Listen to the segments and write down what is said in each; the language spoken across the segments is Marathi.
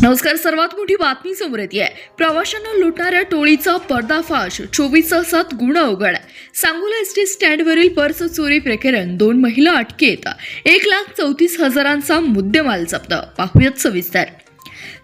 नमस्कार. सर्वात मोठी बातमी समोर येते. प्रवाशांना लुटणाऱ्या टोळीचा पर्दाफाश. 24 तासात गुन्हा उघड. सांगोला एसटी स्टँडवरील पर्स चोरी प्रकरण. 2 महिला अटकेत. 1,34,000चा मुद्देमाल जप्त. पाहुयात सविस्तर.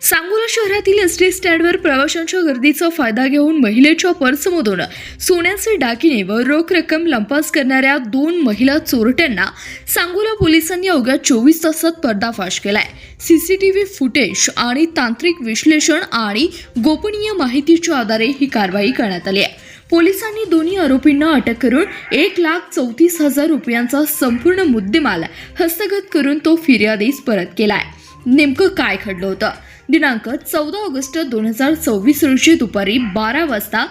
सांगोला शहरातील एसटी स्टँडवर प्रवाशांच्या गर्दीचा फायदा घेऊन महिलेच्या पर्समधून सोन्याचे दागिने व रोख रक्कम लंपास करणाऱ्या 2 महिला चोरट्यांना सांगोला पोलिसांनी अवघ्या 24 तासात पर्दाफाश केलाय. सीसीटीव्ही फुटेज आणि तांत्रिक विश्लेषण आणि गोपनीय माहितीच्या आधारे ही कारवाई करण्यात आली आहे. पोलिसांनी दोन्ही आरोपींना अटक करून 1,34,000 रुपयांचा संपूर्ण मुद्देमाल हस्तगत करून तो फिर्यादीस परत केलाय. नेमकं काय घडलं होतं? दिनांक 14 ऑगस्ट 2024 रोजी दुपारी 12 वाजता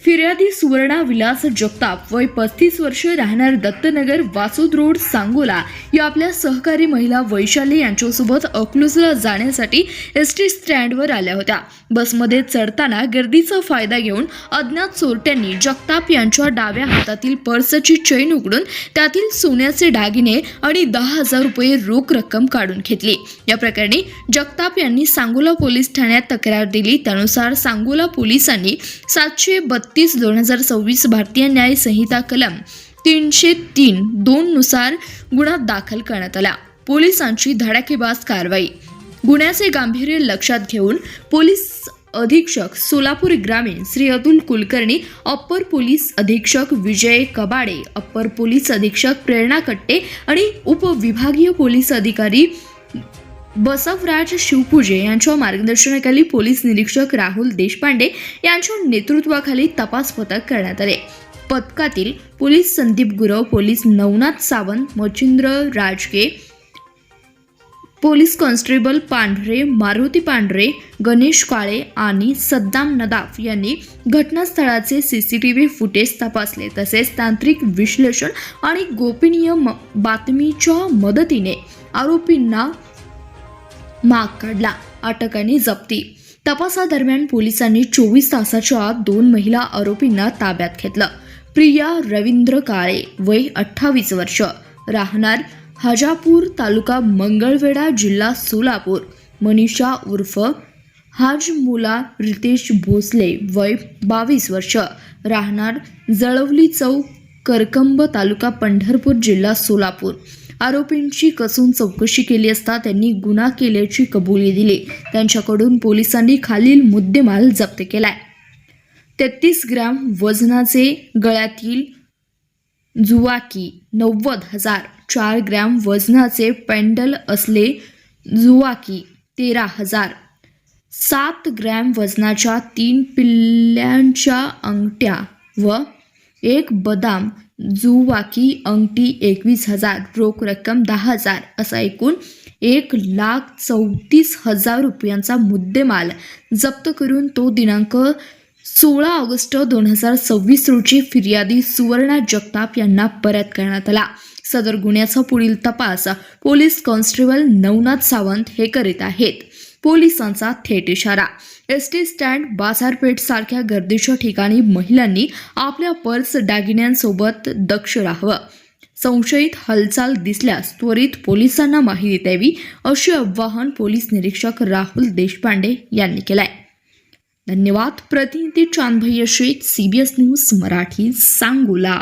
फिर्यादी सुवर्णा विलास जगताप वय 35 वर्ष, राहणार दत्तनगर, वासुद रोड, सांगोला या आपल्या सहकारी महिला वैशाली यांच्यासोबत अकलूजला जाण्यासाठी एसटी स्टँडवर आल्या होत्या. बसमध्ये चढताना गर्दीचा फायदा घेऊन अज्ञात चोरट्यांनी जगताप यांच्या डाव्या हातातील पर्सची चैन उघडून त्यातील सोन्याचे दागिने आणि 10,000 रुपये रोख रक्कम काढून घेतली. या प्रकरणी जगताप यांनी सांगोला पोलीस ठाण्यात तक्रार दिली. त्यानुसार सांगोला पोलिसांनी 732/2026 भारतीय न्याय संहिता कलम 303(2) नुसार गुन्हा दाखल करण्यात आला. पोलिसांची धडाकेबाज कारवाई. गुन्ह्याचे गांभीर्य लक्षात घेऊन पोलीस अधीक्षक सोलापूर ग्रामीण श्री अतुल कुलकर्णी, अप्पर पोलीस अधीक्षक विजय कबाडे, अप्पर पोलीस अधीक्षक प्रेरणा कट्टे आणि उपविभागीय पोलीस अधिकारी बसवराज शिवपूजे यांच्या मार्गदर्शनाखाली पोलीस निरीक्षक राहुल देशपांडे यांच्या नेतृत्वाखाली तपास पथक करण्यात आले. पथकातील police Sandeep Gurav, police Navnath Sawant, Machhindra Rajge, police constable पांढरे, मारुती पांढरे, गणेश काळे आणि सद्दाम नदाफ यांनी घटनास्थळाचे सीसीटीव्ही फुटेज तपासले. तसेच तांत्रिक विश्लेषण आणि गोपनीय बातमीच्या मदतीने आरोपींना माग काढला. अटक आणि जप्ती. तपासादरम्यान पोलिसांनी 24 तासाच्या आत 2 महिला आरोपींना ताब्यात घेतलं. प्रिया रवींद्र काळे वय 28 वर्ष, राहणार हाजापूर, तालुका मंगळवेढा, जिल्हा सोलापूर. मनीषा उर्फ हाजमुला रितेश भोसले वय 22 वर्ष, राहणार जळवली चौक, करकंब, तालुका पंढरपूर, जिल्हा सोलापूर. आरोपींची कसून चौकशी केली असता त्यांनी गुन्हा केल्याची कबुली दिली. त्यांच्याकडून पोलिसांनी खालील मुद्देमाल जप्त केलाय. 33 ग्रॅम वजनाचे गळ्यातील जुवाकी 90,000, 4 ग्रॅम वजनाचे पेंडल असले जुवाकी 13,000, 7 ग्रॅम वजनाच्या 3 पिल्ल्यांच्या अंगठ्या व 1 बदाम जुवाकी अंगठी 21,000, रोख रक्कम 10,000 असा एकूण 1,34,000 रुपयांचा मुद्देमाल जप्त करून तो दिनांक 16 ऑगस्ट 2026 रोजी फिर्यादी सुवर्णा जगताप यांना परत करण्यात आला. सदर गुन्ह्याचा पुढील तपास पोलीस कॉन्स्टेबल नवनाथ सावंत हे करीत आहेत. पोलिसांचा थेट इशारा. एसटी स्टँड, बाजारपेठ सारख्या गर्दीच्या ठिकाणी महिलांनी आपल्या पर्स दागिन्यांसोबत दक्ष राहावं. संशयित हालचाल दिसल्यास त्वरित पोलिसांना माहिती द्यावी, असे आवाहन पोलीस निरीक्षक राहुल देशपांडे यांनी केलंय. धन्यवाद. प्रतिनिधी चांदभैया शेख, CBS न्यूज मराठी, सांगोला.